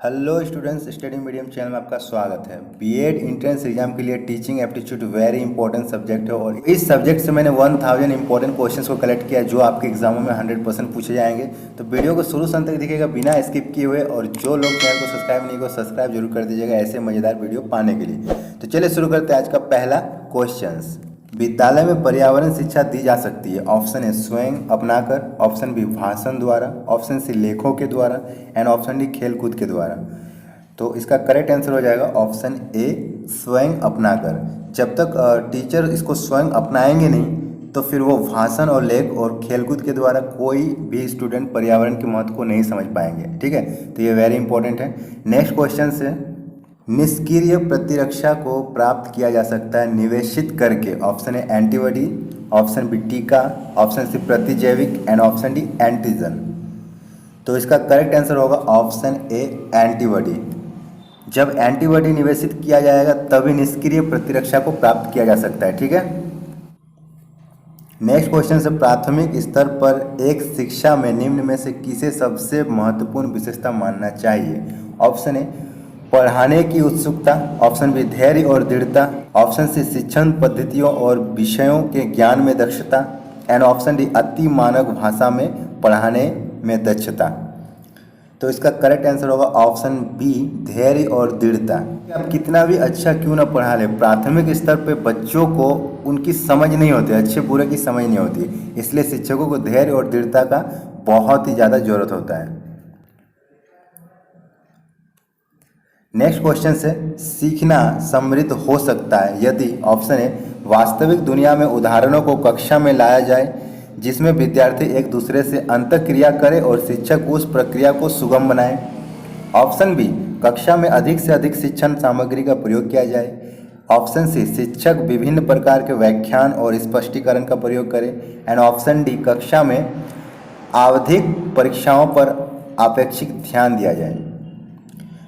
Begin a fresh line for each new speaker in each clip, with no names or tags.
Hello students, study medium channel में आपका स्वागत है। बीएड एंट्रेंस एग्जाम के लिए teaching aptitude very important subject है और इस सब्जेक्ट से मैंने 1000 इंपॉर्टेंट क्वेश्चंस को कलेक्ट किया जो आपके एग्जामों में 100% पूछे जाएंगे। तो वीडियो को शुरू से अंत तक दिखेगा बिना स्किप किए हुए, और जो लोग चैनल को सब्सक्राइब नहीं को सब्सक्राइब जरूर कर दीजिएगा ऐसे मज़ेदार वीडियो पाने के लिए। तो चलिए शुरू करते हैं आज का पहला क्वेश्चन। विद्यालय में पर्यावरण शिक्षा दी जा सकती है। ऑप्शन ए स्वयं अपनाकर, ऑप्शन बी भाषण द्वारा, ऑप्शन सी लेखों के द्वारा एंड ऑप्शन डी खेलकूद के द्वारा। तो इसका करेक्ट आंसर हो जाएगा ऑप्शन ए स्वयं अपनाकर। जब तक टीचर इसको स्वयं अपनाएंगे नहीं तो फिर वो भाषण और लेख और खेलकूद के द्वारा कोई भी स्टूडेंट पर्यावरण के महत्व को नहीं समझ पाएंगे। ठीक है, तो ये वेरी इंपॉर्टेंट है। नेक्स्ट क्वेश्चन से, निष्क्रिय प्रतिरक्षा को प्राप्त किया जा सकता है निवेशित करके। Option A antibody, option B टीका, ऑप्शन सी प्रतिजैविक एंड ऑप्शन डी एंटीजन। तो इसका करेक्ट आंसर होगा ऑप्शन ए एंटीबॉडी। जब एंटीबॉडी निवेशित किया जाएगा तभी निष्क्रिय प्रतिरक्षा को प्राप्त किया जा सकता है। ठीक है। नेक्स्ट क्वेश्चन से, प्राथमिक स्तर पर एक शिक्षा में निम्न में से किसे सबसे महत्वपूर्ण विशेषता मानना चाहिए। ऑप्शन ए पढ़ाने की उत्सुकता, ऑप्शन बी धैर्य और दृढ़ता, ऑप्शन सी शिक्षण पद्धतियों और विषयों के ज्ञान में दक्षता एंड ऑप्शन डी अति मानक भाषा में पढ़ाने में दक्षता। तो इसका करेक्ट आंसर होगा ऑप्शन बी धैर्य और दृढ़ता। आप कितना भी अच्छा क्यों ना पढ़ा ले, प्राथमिक स्तर पे बच्चों को उनकी समझ नहीं होती, अच्छे बुरे की समझ नहीं होती, इसलिए शिक्षकों को धैर्य और दृढ़ता का बहुत ही ज़्यादा जरूरत होता है। नेक्स्ट क्वेश्चन से, सीखना समृद्ध हो सकता है यदि ऑप्शन ए वास्तविक दुनिया में उदाहरणों को कक्षा में लाया जाए जिसमें विद्यार्थी एक दूसरे से अंतःक्रिया करे और शिक्षक उस प्रक्रिया को सुगम बनाए। ऑप्शन बी कक्षा में अधिक से अधिक शिक्षण सामग्री का प्रयोग किया जाए। ऑप्शन सी शिक्षक विभिन्न प्रकार के व्याख्यान और स्पष्टीकरण का प्रयोग करें एंड ऑप्शन डी कक्षा में आवधिक परीक्षाओं पर अपेक्षित ध्यान दिया जाए।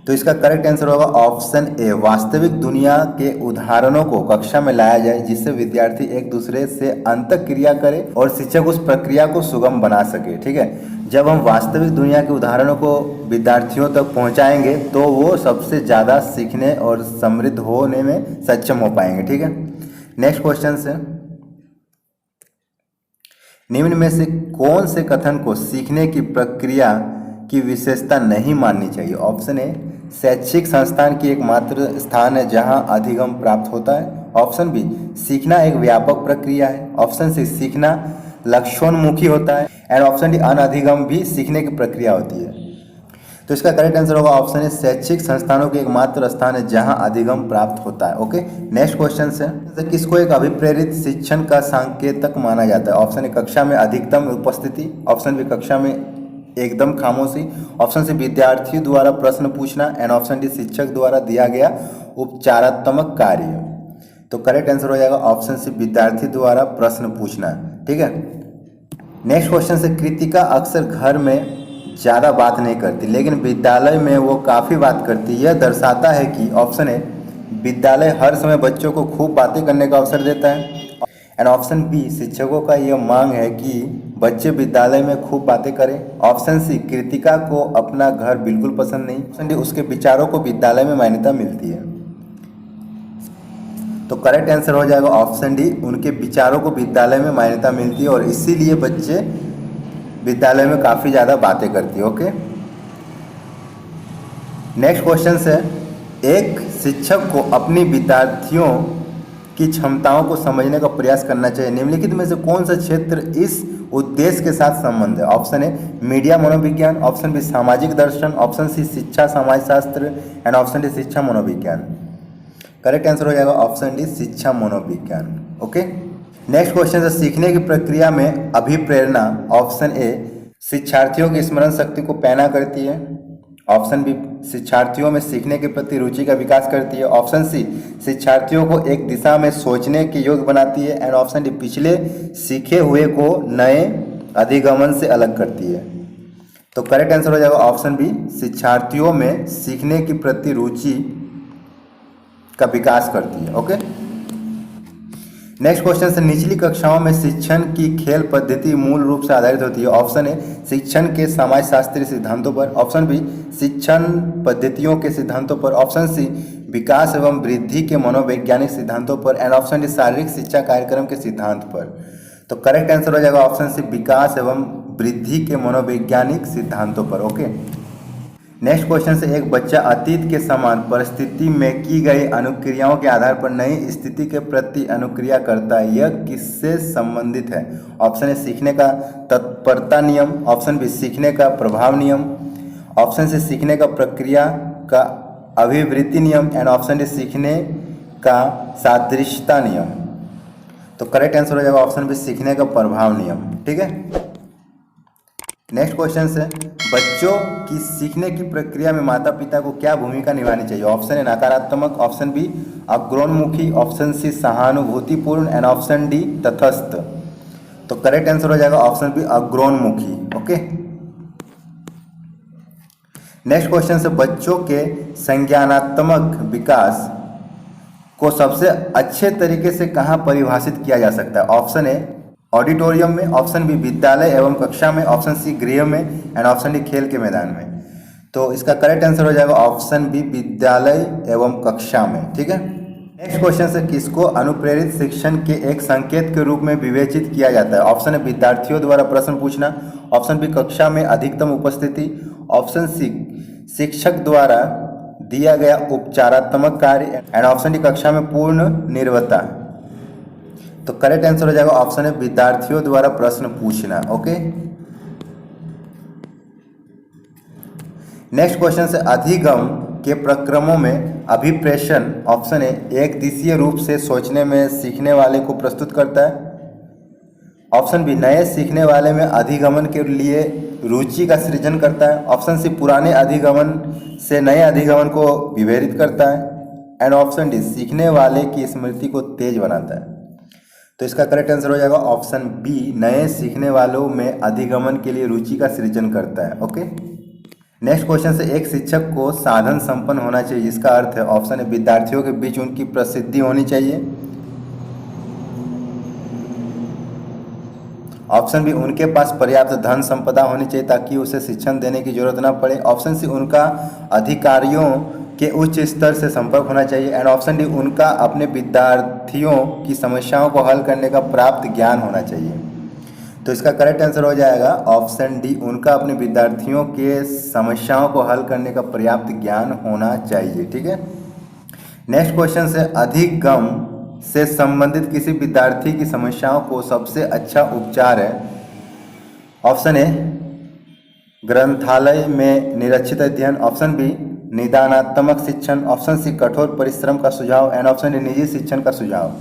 तो इसका करेक्ट आंसर होगा ऑप्शन ए वास्तविक दुनिया के उदाहरणों को कक्षा में लाया जाए जिससे विद्यार्थी एक दूसरे से अंतःक्रिया करे और शिक्षक उस प्रक्रिया को सुगम बना सके। ठीक है, जब हम वास्तविक दुनिया के उदाहरणों को विद्यार्थियों तक पहुंचाएंगे तो वो सबसे ज़्यादा सीखने और समृद्ध होने में सक्षम हो पाएंगे। ठीक है। नेक्स्ट क्वेश्चन से, निम्न में से कौन से कथन को सीखने की प्रक्रिया की विशेषता नहीं माननी चाहिए। ऑप्शन ए शैक्षिक संस्थान की एकमात्र स्थान है जहां अधिगम प्राप्त होता है। ऑप्शन बी सीखना एक व्यापक प्रक्रिया है। ऑप्शन सी सीखना लक्ष्योन्मुखी होता है एंड ऑप्शन डी अनधिगम भी सीखने की प्रक्रिया होती है। तो इसका करेक्ट आंसर होगा ऑप्शन ए शैक्षिक संस्थानों के एकमात्र स्थान है जहां अधिगम प्राप्त होता है। ओके, नेक्स्ट क्वेश्चन से, किसको एक अभिप्रेरित शिक्षण का संकेतक माना जाता है। ऑप्शन ए कक्षा में अधिकतम उपस्थिति, ऑप्शन बी कक्षा में एकदम खामोशी, ऑप्शन सी विद्यार्थियों द्वारा प्रश्न पूछना एंड ऑप्शन डी शिक्षक द्वारा दिया गया उपचारात्मक कार्य। तो करेक्ट आंसर हो जाएगा ऑप्शन सी विद्यार्थी द्वारा प्रश्न पूछना। ठीक है। नेक्स्ट क्वेश्चन से, कृतिका अक्सर घर में ज़्यादा बात नहीं करती लेकिन विद्यालय में वो काफ़ी बात करती है। यह दर्शाता है कि ऑप्शन ए विद्यालय हर समय बच्चों को खूब बातें करने का अवसर देता है एंड ऑप्शन बी शिक्षकों का यह मांग है कि बच्चे विद्यालय में खूब बातें करें। ऑप्शन सी कृतिका को अपना घर बिल्कुल पसंद नहीं। ऑप्शन डी उसके विचारों को विद्यालय में मान्यता मिलती है। तो करेक्ट आंसर हो जाएगा ऑप्शन डी उनके विचारों को विद्यालय में मान्यता मिलती है और इसीलिए बच्चे विद्यालय में काफ़ी ज़्यादा बातें करती है। ओके, नेक्स्ट क्वेश्चन है, एक शिक्षक को अपनी विद्यार्थियों की क्षमताओं को समझने का प्रयास करना चाहिए। निम्नलिखित में से कौन सा क्षेत्र इस उद्देश्य के साथ संबंध है। ऑप्शन ए मीडिया मनोविज्ञान, ऑप्शन बी सामाजिक दर्शन, ऑप्शन सी शिक्षा समाजशास्त्र एंड ऑप्शन डी शिक्षा मनोविज्ञान। करेक्ट आंसर हो जाएगा ऑप्शन डी शिक्षा मनोविज्ञान। ओके, नेक्स्ट क्वेश्चन है, सीखने की प्रक्रिया में अभिप्रेरणा। ऑप्शन ए शिक्षार्थियों की स्मरण शक्ति को पैना करती है। ऑप्शन बी शिक्षार्थियों में सीखने के प्रति रुचि का विकास करती है। ऑप्शन सी शिक्षार्थियों को एक दिशा में सोचने के योग्य बनाती है एंड ऑप्शन डी पिछले सीखे हुए को नए अधिगमन से अलग करती है। तो करेक्ट आंसर हो जाएगा ऑप्शन बी शिक्षार्थियों में सीखने के प्रति रुचि का विकास करती है। ओके, नेक्स्ट क्वेश्चन से निचली कक्षाओं में शिक्षण की खेल पद्धति मूल रूप से आधारित होती है। ऑप्शन ए शिक्षण के समाजशास्त्रीय सिद्धांतों पर, ऑप्शन बी शिक्षण पद्धतियों के सिद्धांतों पर, ऑप्शन सी विकास एवं वृद्धि के मनोवैज्ञानिक सिद्धांतों पर, एंड ऑप्शन डी शारीरिक शिक्षा कार्यक्रम के सिद्धांत पर। तो करेक्ट आंसर हो जाएगा ऑप्शन सी विकास एवं वृद्धि के मनोवैज्ञानिक सिद्धांतों पर। ओके, नेक्स्ट क्वेश्चन से एक बच्चा अतीत के समान परिस्थिति में की गई अनुक्रियाओं के आधार पर नई स्थिति के प्रति अनुक्रिया करता है, यह किससे संबंधित है? ऑप्शन ए सीखने का तत्परता नियम, ऑप्शन बी सीखने का प्रभाव नियम, ऑप्शन सी सीखने का प्रक्रिया का अभिवृत्ति नियम, एंड ऑप्शन डी सीखने का सादृश्यता नियम। तो करेक्ट आंसर हो जाएगा ऑप्शन बी सीखने का प्रभाव नियम। ठीक है, नेक्स्ट क्वेश्चन है बच्चों की सीखने की प्रक्रिया में माता पिता को क्या भूमिका निभानी चाहिए? ऑप्शन ए नकारात्मक, ऑप्शन बी अग्रोन्मुखी, ऑप्शन सी सहानुभूतिपूर्ण, एंड ऑप्शन डी तटस्थ। तो करेक्ट आंसर हो जाएगा ऑप्शन बी अग्रोन्मुखी। ओके, नेक्स्ट क्वेश्चन से बच्चों के संज्ञानात्मक विकास को सबसे अच्छे तरीके से कहाँ परिभाषित किया जा सकता है? ऑप्शन ए ऑडिटोरियम में, ऑप्शन बी विद्यालय एवं कक्षा में, ऑप्शन सी गृह में, एंड ऑप्शन डी खेल के मैदान में। तो इसका करेक्ट आंसर हो जाएगा ऑप्शन बी विद्यालय एवं कक्षा में। ठीक है, नेक्स्ट क्वेश्चन से किसको अनुप्रेरित शिक्षण के एक संकेत के रूप में विवेचित किया जाता है? ऑप्शन ए विद्यार्थियों द्वारा प्रश्न पूछना, ऑप्शन बी कक्षा में अधिकतम उपस्थिति, ऑप्शन सी शिक्षक द्वारा दिया गया उपचारात्मक कार्य, एंड ऑप्शन डी कक्षा में पूर्ण निर्भरता। तो करेक्ट आंसर हो जाएगा ऑप्शन है विद्यार्थियों द्वारा प्रश्न पूछना। ओके, नेक्स्ट क्वेश्चन से अधिगम के प्रक्रमों में अभिप्रेषण ऑप्शन ए एक दिशीय रूप से सोचने में सीखने वाले को प्रस्तुत करता है, ऑप्शन बी नए सीखने वाले में अधिगमन के लिए रुचि का सृजन करता है, ऑप्शन सी पुराने अधिगमन से नए अधिगमन को विभेदित करता है, एंड ऑप्शन डी सीखने वाले की स्मृति को तेज बनाता है। तो इसका करेक्ट आंसर हो जाएगा ऑप्शन बी नए सीखने वालों में अधिगमन के लिए रुचि का सृजन करता है। ओके, नेक्स्ट क्वेश्चन से एक शिक्षक को साधन संपन्न होना चाहिए, जिसका अर्थ है ऑप्शन ए विद्यार्थियों के बीच उनकी प्रसिद्धि होनी चाहिए, ऑप्शन बी उनके पास पर्याप्त धन संपदा होनी चाहिए ताकि उसे शिक्षण देने की जरूरत ना पड़े, ऑप्शन सी उनका अधिकारियों के उच्च स्तर से संपर्क होना चाहिए, एंड ऑप्शन डी उनका अपने विद्यार्थियों की समस्याओं को हल करने का प्राप्त ज्ञान होना चाहिए। तो इसका करेक्ट आंसर हो जाएगा ऑप्शन डी उनका अपने विद्यार्थियों के समस्याओं को हल करने का पर्याप्त ज्ञान होना चाहिए। ठीक है, नेक्स्ट क्वेश्चन से अधिगम से संबंधित किसी विद्यार्थी की समस्याओं को सबसे अच्छा उपचार है? ऑप्शन ए ग्रंथालय में निरक्षित अध्ययन, ऑप्शन बी निदानात्मक शिक्षण, ऑप्शन सी कठोर परिश्रम का सुझाव, एंड ऑप्शन डी निजी शिक्षण का सुझाव।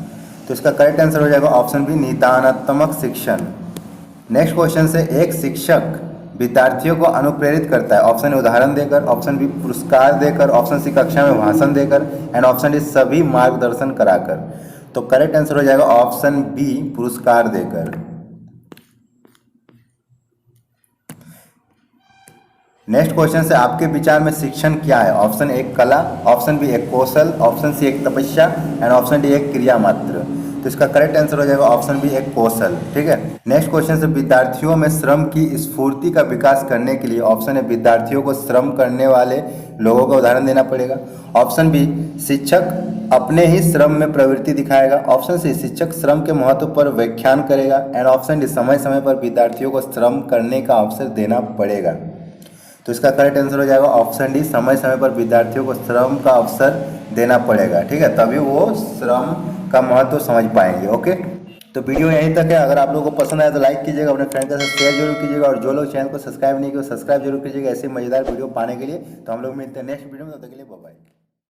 तो इसका करेक्ट आंसर हो जाएगा ऑप्शन बी निदानात्मक शिक्षण। नेक्स्ट क्वेश्चन से एक शिक्षक विद्यार्थियों को अनुप्रेरित करता है, ऑप्शन ए उदाहरण देकर, ऑप्शन बी पुरस्कार देकर, ऑप्शन सी कक्षा में भाषण देकर, एंड ऑप्शन डी सभी मार्गदर्शन कराकर। तो करेक्ट आंसर हो जाएगा ऑप्शन बी पुरस्कार देकर। नेक्स्ट क्वेश्चन से आपके विचार में शिक्षण क्या है? ऑप्शन ए एक कला, ऑप्शन बी एक कौशल, ऑप्शन सी एक तपस्या, एंड ऑप्शन डी एक क्रिया मात्र। तो इसका करेक्ट आंसर हो जाएगा ऑप्शन बी एक कौशल। ठीक है, नेक्स्ट क्वेश्चन से विद्यार्थियों में श्रम की स्फूर्ति का विकास करने के लिए ऑप्शन ए विद्यार्थियों को श्रम करने वाले लोगों का उदाहरण देना पड़ेगा, ऑप्शन बी शिक्षक अपने ही श्रम में प्रवृत्ति दिखाएगा, ऑप्शन सी शिक्षक श्रम के महत्व पर व्याख्यान करेगा, एंड ऑप्शन डी समय समय पर विद्यार्थियों को श्रम करने का अवसर देना पड़ेगा। तो इसका करेक्ट आंसर हो जाएगा ऑप्शन डी समय समय पर विद्यार्थियों को श्रम का अवसर देना पड़ेगा। ठीक है, तभी वो श्रम का महत्व समझ पाएंगे। ओके, तो वीडियो यहीं तक है। अगर आप लोगों को पसंद आया तो लाइक कीजिएगा, अपने फ्रेंड के साथ शेयर जरूर कीजिएगा, और जो लोग चैनल को सब्सक्राइब नहीं किए सब्सक्राइब जरूर कीजिएगा ऐसे मजेदार वीडियो पाने के लिए। तो हम लोग मिलते हैं नेक्स्ट वीडियो में, तब तक के लिए बाय बाय।